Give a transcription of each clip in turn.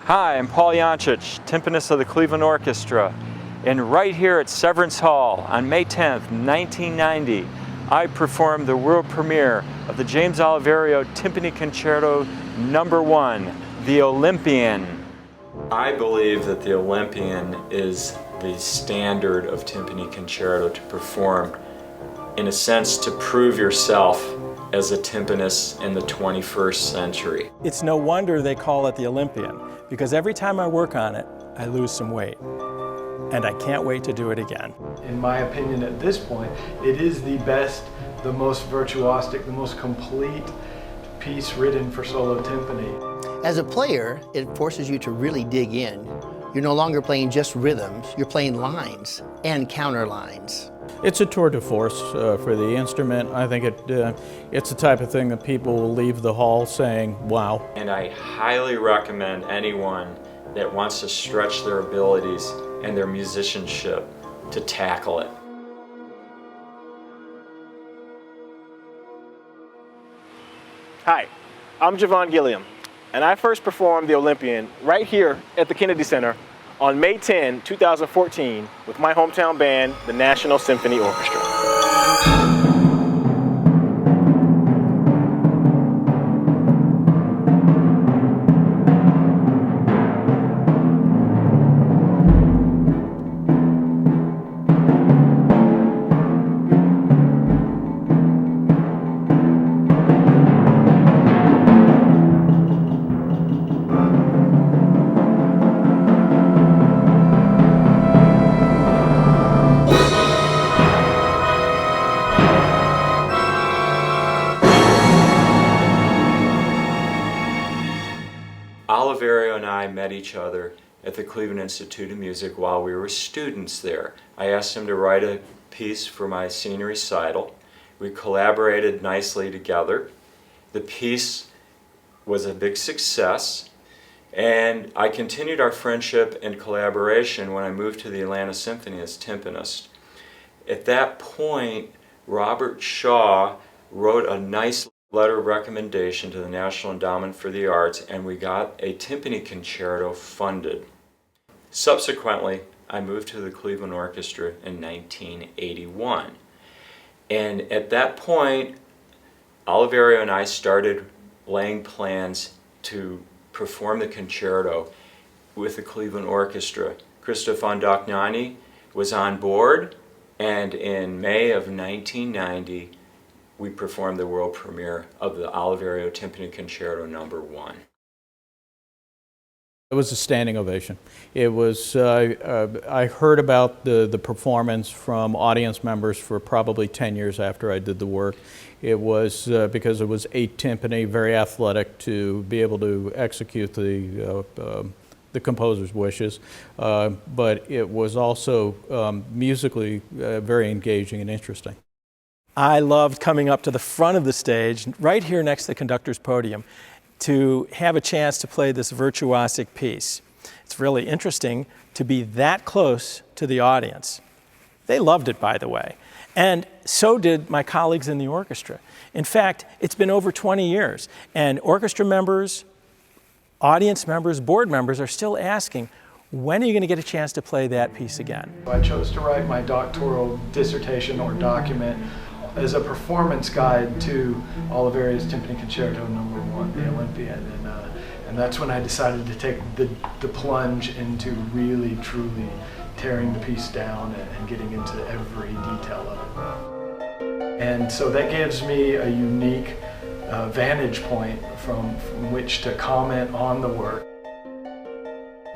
Hi, I'm Paul Yancich, timpanist of the Cleveland Orchestra. And right here at Severance Hall on May 10th, 1990, I performed the world premiere of the James Oliverio Timpani Concerto No. 1, the Olympian. I believe that the Olympian is the standard of timpani concerto to perform, in a sense, to prove yourself as a timpanist in the 21st century. It's no wonder they call it the Olympian, because every time I work on it, I lose some weight. And I can't wait to do it again. In my opinion, at this point, it is the best, the most virtuosic, the most complete piece written for solo timpani. As a player, it forces you to really dig in. You're no longer playing just rhythms, you're playing lines and counter lines. It's a tour de force for the instrument. I think it's the type of thing that people will leave the hall saying, wow. And I highly recommend anyone that wants to stretch their abilities and their musicianship to tackle it. Hi, I'm Javon Gilliam, and I first performed the Olympian right here at the Kennedy Center on May 10, 2014 with my hometown band, the National Symphony Orchestra. Oliverio and I met each other at the Cleveland Institute of Music while we were students there. I asked him to write a piece for my senior recital. We collaborated nicely together. The piece was a big success, and I continued our friendship and collaboration when I moved to the Atlanta Symphony as timpanist. At that point, Robert Shaw wrote a nice letter of recommendation to the National Endowment for the Arts, and we got a timpani concerto funded. Subsequently, I moved to the Cleveland Orchestra in 1981. And at that point, Oliverio and I started laying plans to perform the concerto with the Cleveland Orchestra. Christoph and Dohnányi was on board, and in May of 1990, we performed the world premiere of the Oliverio Timpani Concerto No. 1. It was a standing ovation. It was, I heard about the performance from audience members for probably 10 years after I did the work. It was because it was 8 timpani, very athletic to be able to execute the composer's wishes, but it was also musically very engaging and interesting. I loved coming up to the front of the stage, right here next to the conductor's podium, to have a chance to play this virtuosic piece. It's really interesting to be that close to the audience. They loved it, by the way, and so did my colleagues in the orchestra. In fact, it's been over 20 years, and orchestra members, audience members, board members are still asking, when are you going to get a chance to play that piece again? I chose to write my doctoral dissertation or document as a performance guide to Oliverio's Timpani Concerto No. 1, the Olympian, and that's when I decided to take the plunge into really, truly tearing the piece down and getting into every detail of it. And so that gives me a unique vantage point from which to comment on the work.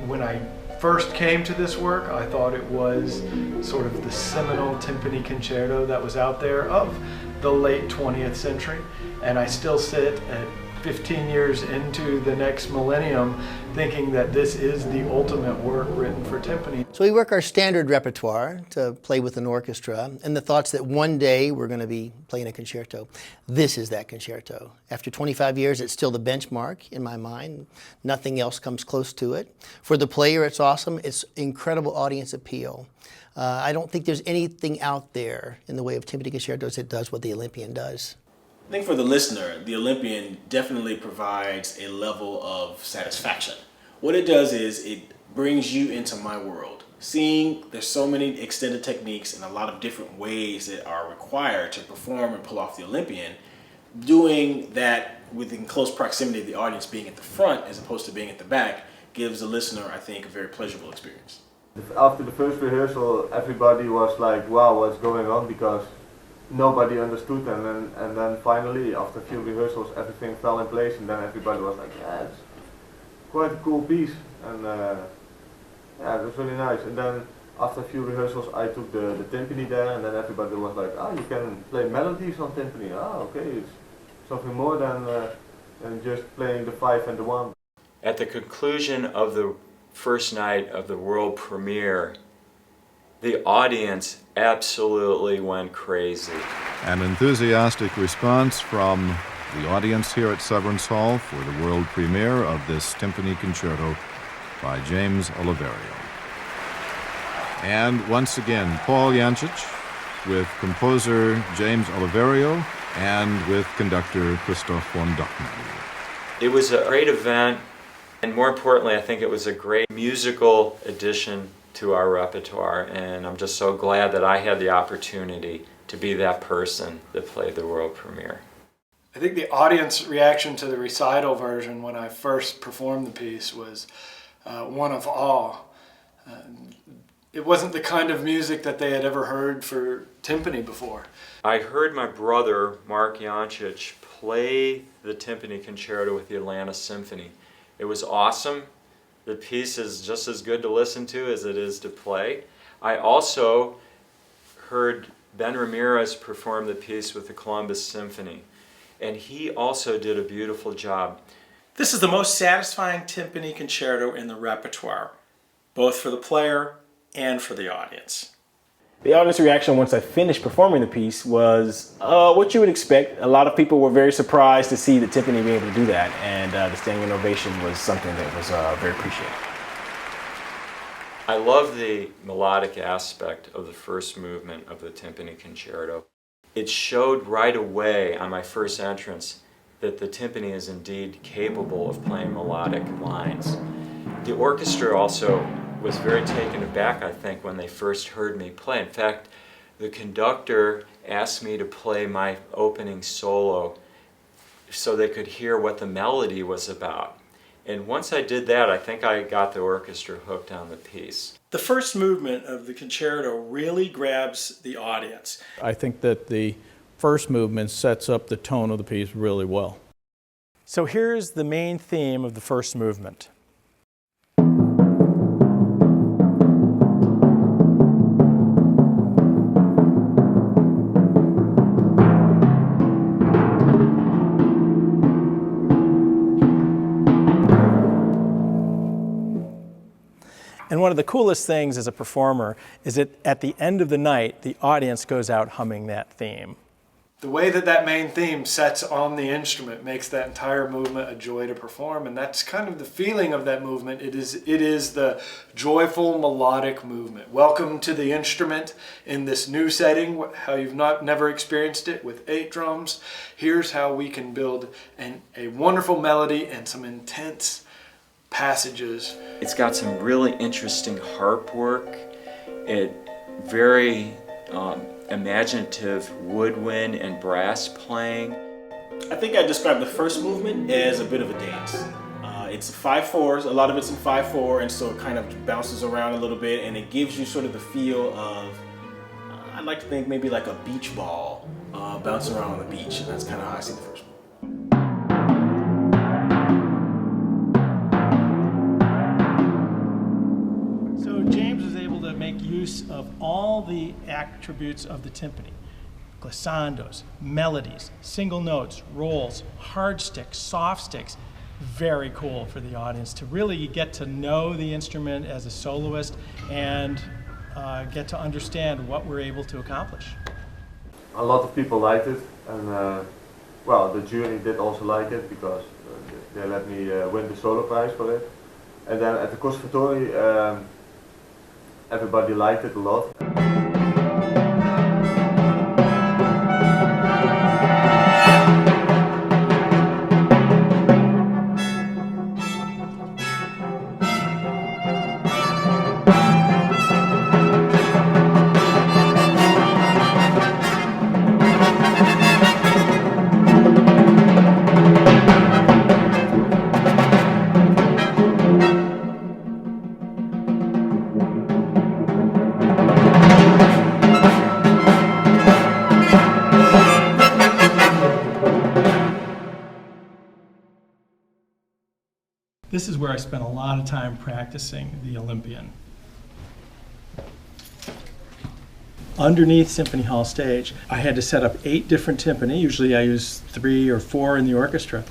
When I first came to this work, I thought it was sort of the seminal timpani concerto that was out there of the late 20th century, and I still sit at 15 years into the next millennium thinking that this is the ultimate work written for timpani. So we work our standard repertoire to play with an orchestra, and the thoughts that one day we're going to be playing a concerto. This is that concerto. After 25 years, it's still the benchmark in my mind. Nothing else comes close to it. For the player, it's awesome. It's incredible audience appeal. I don't think there's anything out there in the way of timpani concertos that does what the Olympian does. I think for the listener, the Olympian definitely provides a level of satisfaction What it does is it brings you into my world. Seeing there's so many extended techniques and a lot of different ways that are required to perform and pull off the Olympian, doing that within close proximity of the audience being at the front as opposed to being at the back gives the listener, I think, a very pleasurable experience. After the first rehearsal, everybody was like, wow, what's going on, because nobody understood them, and then finally, after a few rehearsals, everything fell in place, and then everybody was like, yeah, it's quite a cool piece, and yeah, it was really nice. And then after a few rehearsals, I took the timpani there, and then everybody was like, oh, you can play melodies on timpani. Oh, okay, it's something more than just playing the 5 and the 1. At the conclusion of the first night of the world premiere, the audience absolutely went crazy. An enthusiastic response from the audience here at Severance Hall for the world premiere of this Timpani Concerto by James Oliverio. And once again, Paul Yancich with composer James Oliverio and with conductor Christoph von Dohnányi. It was a great event, and more importantly, I think it was a great musical addition to our repertoire, and I'm just so glad that I had the opportunity to be that person that played the world premiere. I think the audience reaction to the recital version when I first performed the piece was one of awe. It wasn't the kind of music that they had ever heard for timpani before. I heard my brother, Mark Yancich, play the Timpani Concerto with the Atlanta Symphony. It was awesome. The piece is just as good to listen to as it is to play. I also heard Ben Ramirez perform the piece with the Columbus Symphony, and he also did a beautiful job. This is the most satisfying timpani concerto in the repertoire, both for the player and for the audience. The audience reaction once I finished performing the piece was what you would expect. A lot of people were very surprised to see the timpani being able to do that, and the standing ovation was something that was very appreciated. I love the melodic aspect of the first movement of the Timpani Concerto. It showed right away on my first entrance that the timpani is indeed capable of playing melodic lines. The orchestra also was very taken aback, I think, when they first heard me play. In fact, the conductor asked me to play my opening solo so they could hear what the melody was about. And once I did that, I think I got the orchestra hooked on the piece. The first movement of the concerto really grabs the audience. I think that the first movement sets up the tone of the piece really well. So here's the main theme of the first movement. And one of the coolest things as a performer is that at the end of the night, the audience goes out humming that theme. The way that that main theme sets on the instrument makes that entire movement a joy to perform, and that's kind of the feeling of that movement. It is the joyful melodic movement. Welcome to the instrument in this new setting, how you've never experienced it with 8 drums. Here's how we can build a wonderful melody and some intense passages. It's got some really interesting harp work. Very imaginative woodwind and brass playing. I think I described the first movement as a bit of a dance. It's 5/4s, a lot of it's in 5/4, and so it kind of bounces around a little bit, and it gives you sort of the feel of, I'd like to think maybe like a beach ball bouncing around on the beach, and that's kind of how I see the first movement. Use of all the attributes of the timpani. Glissandos, melodies, single notes, rolls, hard sticks, soft sticks. Very cool for the audience to really get to know the instrument as a soloist and get to understand what we're able to accomplish. A lot of people liked it, and well, the jury did also like it because they let me win the solo prize for it. And then at the conservatory, everybody liked it a lot. This is where I spent a lot of time practicing the Olympian. Underneath Symphony Hall stage, I had to set up 8 different timpani. Usually I use 3 or 4 in the orchestra.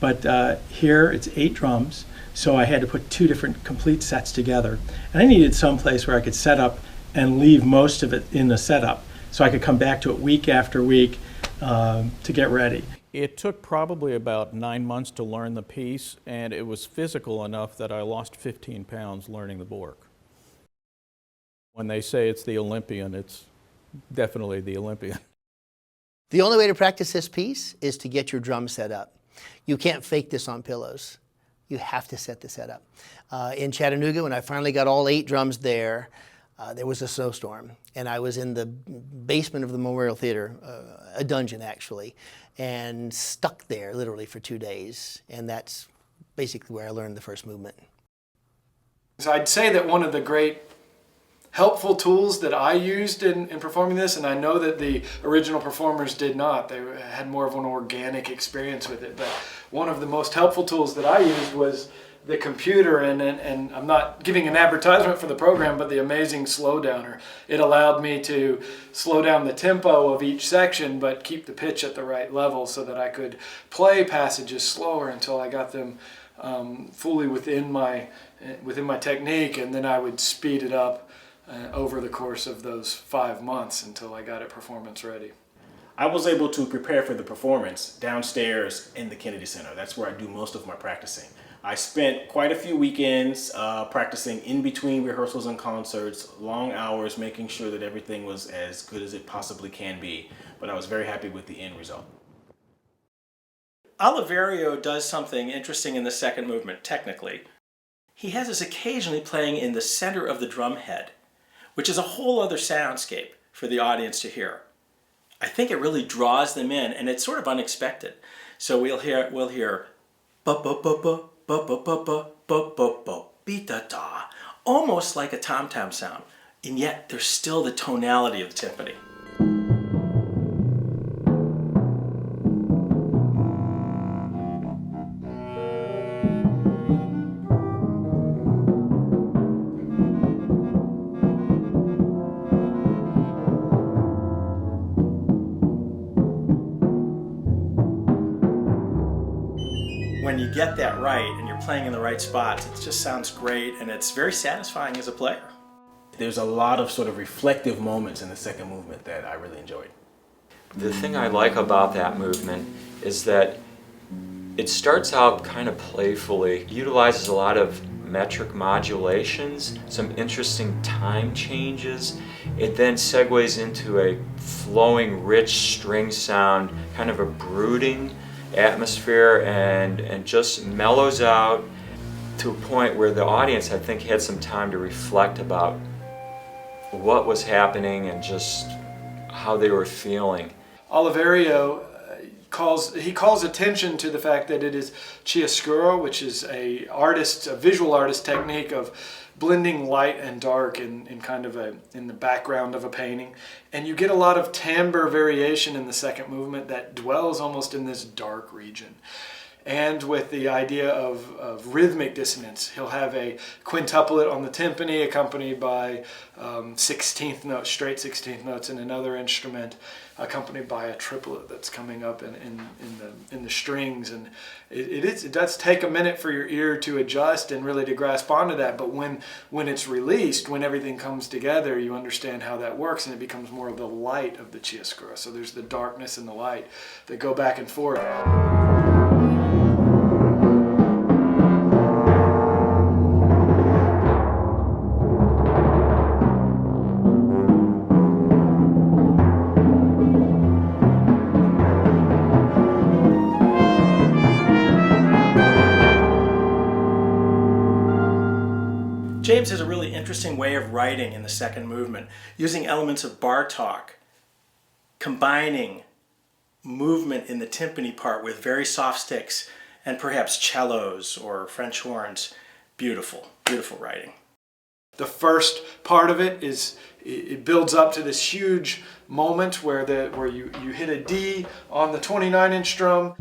But here it's 8 drums, so I had to put 2 different complete sets together. And I needed some place where I could set up and leave most of it in the setup, so I could come back to it week after week to get ready. It took probably about 9 months to learn the piece, and it was physical enough that I lost 15 pounds learning the Bork. When they say it's the Olympian, it's definitely the Olympian. The only way to practice this piece is to get your drum set up. You can't fake this on pillows. You have to set the set up. In Chattanooga, when I finally got all 8 drums there was a snowstorm, and I was in the basement of the Memorial Theater, a dungeon actually, and stuck there literally for 2 days, and that's basically where I learned the first movement. So I'd say that one of the great helpful tools that I used in performing this, and I know that the original performers did not, they had more of an organic experience with it, but one of the most helpful tools that I used was the computer, and I'm not giving an advertisement for the program, but the amazing slowdowner. It allowed me to slow down the tempo of each section but keep the pitch at the right level so that I could play passages slower until I got them fully within my technique, and then I would speed it up over the course of those 5 months until I got it performance ready. I was able to prepare for the performance downstairs in the Kennedy Center. That's where I do most of my practicing. I spent quite a few weekends practicing in between rehearsals and concerts, long hours, making sure that everything was as good as it possibly can be. But I was very happy with the end result. Oliverio does something interesting in the second movement, technically. He has us occasionally playing in the center of the drum head, which is a whole other soundscape for the audience to hear. I think it really draws them in, and it's sort of unexpected. So we'll hear ba ba ba ba ba ba ba ba ba ba ba be da da, almost like a tom-tom sound, and yet there's still the tonality of the timpani. When you get that right and you're playing in the right spots, it just sounds great, and it's very satisfying as a player. There's a lot of sort of reflective moments in the second movement that I really enjoyed. The thing I like about that movement is that it starts out kind of playfully, utilizes a lot of metric modulations, some interesting time changes. It then segues into a flowing, rich string sound, kind of a brooding atmosphere, and just mellows out to a point where the audience, I think, had some time to reflect about what was happening and just how they were feeling. Oliverio calls attention to the fact that it is chiaroscuro, which is a visual artist technique of blending light and dark in the background of a painting, and you get a lot of timbre variation in the second movement that dwells almost in this dark region. And with the idea of rhythmic dissonance, he'll have a quintuplet on the timpani accompanied by 16th notes, straight 16th notes in another instrument, accompanied by a triplet that's coming up in the strings. And it does take a minute for your ear to adjust and really to grasp onto that, but when it's released, when everything comes together, you understand how that works, and it becomes more of the light of the chiaroscuro. So there's the darkness and the light that go back and forth. James has a really interesting way of writing in the second movement, using elements of Bartók, combining movement in the timpani part with very soft sticks and perhaps cellos or French horns. Beautiful, beautiful writing. The first part of it builds up to this huge moment where you hit a D on the 29-inch drum.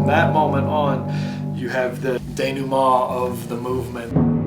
that moment on, you have the denouement of the movement.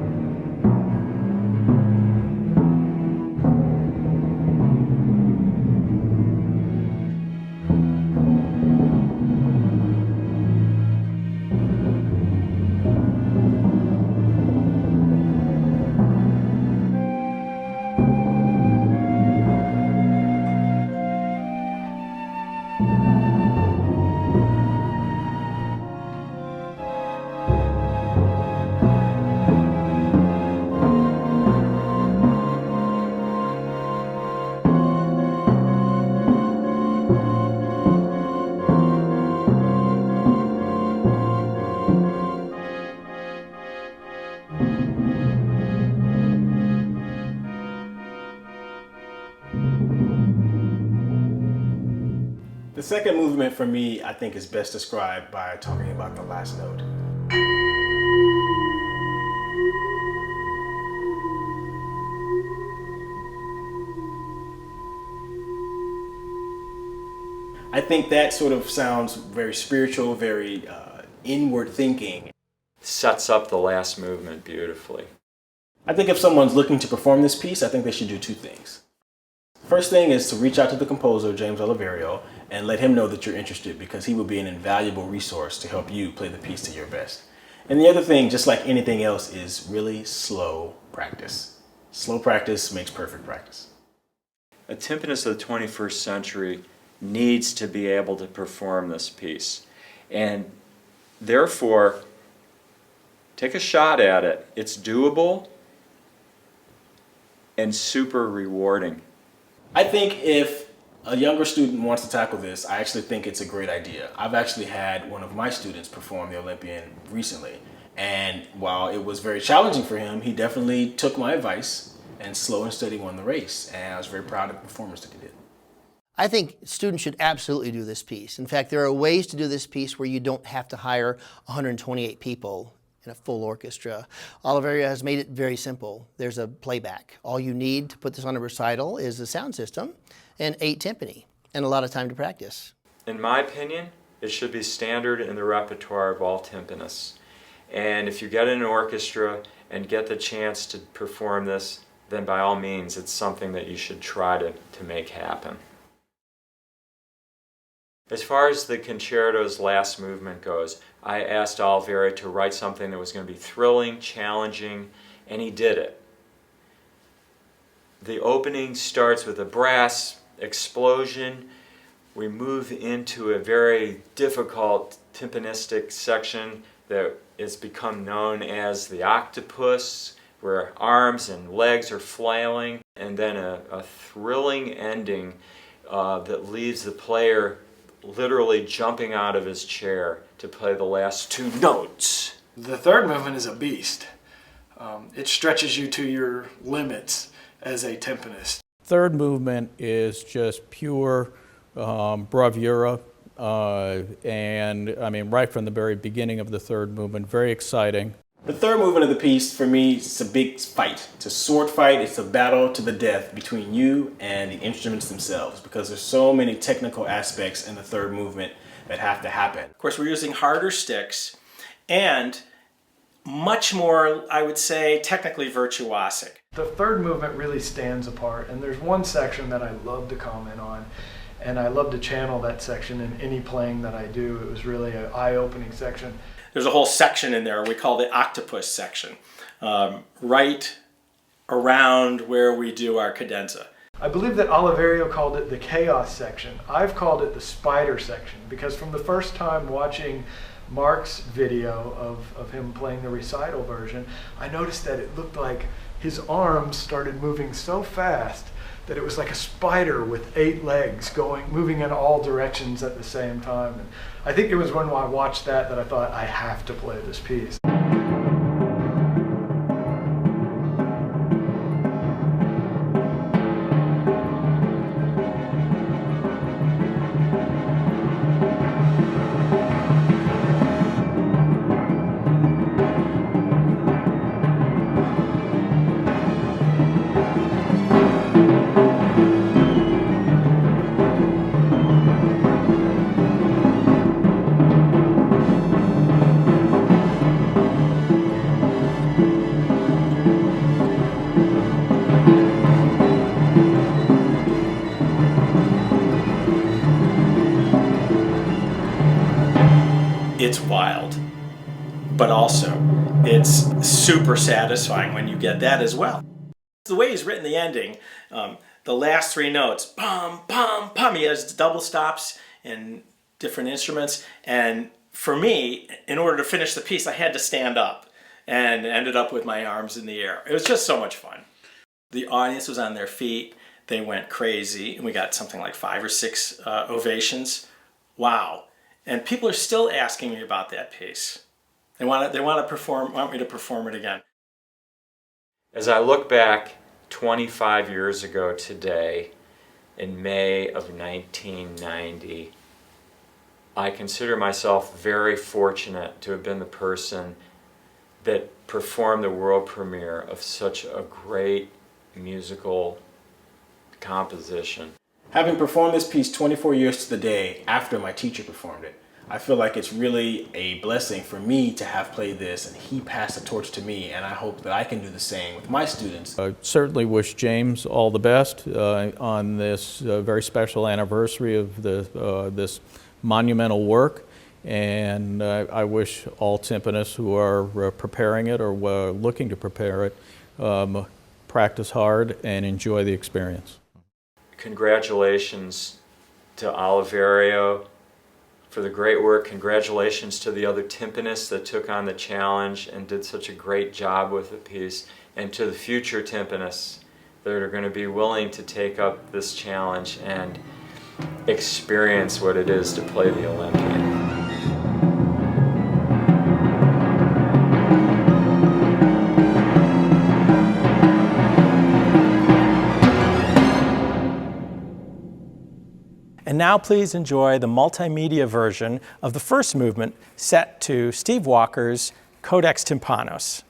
The second movement for me, I think, is best described by talking about the last note. I think that sort of sounds very spiritual, very inward thinking. Sets up the last movement beautifully. I think if someone's looking to perform this piece, I think they should do two things. First thing is to reach out to the composer, James Oliverio, and let him know that you're interested, because he will be an invaluable resource to help you play the piece to your best. And the other thing, just like anything else, is really slow practice. Slow practice makes perfect practice. A timpanist of the 21st century needs to be able to perform this piece. And therefore, take a shot at it. It's doable and super rewarding. I think if a younger student wants to tackle this, I actually think it's a great idea. I've actually had one of my students perform the Olympian recently. And while it was very challenging for him, he definitely took my advice and slow and steady won the race. And I was very proud of the performance that he did. I think students should absolutely do this piece. In fact, there are ways to do this piece where you don't have to hire 128 people in a full orchestra. Oliverio has made it very simple. There's a playback. All you need to put this on a recital is a sound system and 8 timpani and a lot of time to practice. In my opinion, it should be standard in the repertoire of all timpanists. And if you get in an orchestra and get the chance to perform this, then by all means, it's something that you should try to make happen. As far as the concerto's last movement goes, I asked Oliverio to write something that was going to be thrilling, challenging, and he did it. The opening starts with a brass explosion. We move into a very difficult timpanistic section that has become known as the octopus, where arms and legs are flailing, and then a thrilling ending that leaves the player literally jumping out of his chair to play the last 2 notes. The third movement is a beast. It stretches you to your limits as a timpanist. Third movement is just pure bravura, and I mean, right from the very beginning of the third movement, very exciting. The third movement of the piece, for me, it's a big fight. It's a sword fight. It's a battle to the death between you and the instruments themselves, because there's so many technical aspects in the third movement that have to happen. Of course, we're using harder sticks and much more, I would say, technically virtuosic. The third movement really stands apart, and there's one section that I love to comment on, and I love to channel that section in any playing that I do. It was really an eye-opening section. There's a whole section in there we call the octopus section, right around where we do our cadenza. I believe that Oliverio called it the chaos section. I've called it the spider section, because from the first time watching Mark's video of him playing the recital version, I noticed that it looked like his arms started moving so fast that it was like a spider with 8 legs moving in all directions at the same time. And I think it was when I watched that I thought, I have to play this piece. it's wild, but also it's super satisfying when you get that as well. The way he's written the ending, the last three notes, pum, pum, pum, he has double stops in different instruments, and for me, in order to finish the piece, I had to stand up and ended up with my arms in the air. It was just so much fun. The audience was on their feet. They went crazy, and we got something like 5 or 6 ovations. Wow. And people are still asking me about that piece. They want me to perform it again. As I look back 25 years ago today, in May of 1990, I consider myself very fortunate to have been the person that performed the world premiere of such a great musical composition. Having performed this piece 24 years to the day after my teacher performed it, I feel like it's really a blessing for me to have played this, and he passed the torch to me, and I hope that I can do the same with my students. I certainly wish James all the best on this very special anniversary of this monumental work, and I wish all timpanists who are preparing it or looking to prepare it practice hard and enjoy the experience. Congratulations to Oliverio for the great work. Congratulations to the other timpanists that took on the challenge and did such a great job with the piece, and to the future timpanists that are going to be willing to take up this challenge and experience what it is to play the Olympian. And now please enjoy the multimedia version of the first movement set to Steve Walker's Codex Tympanos.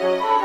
Thank you.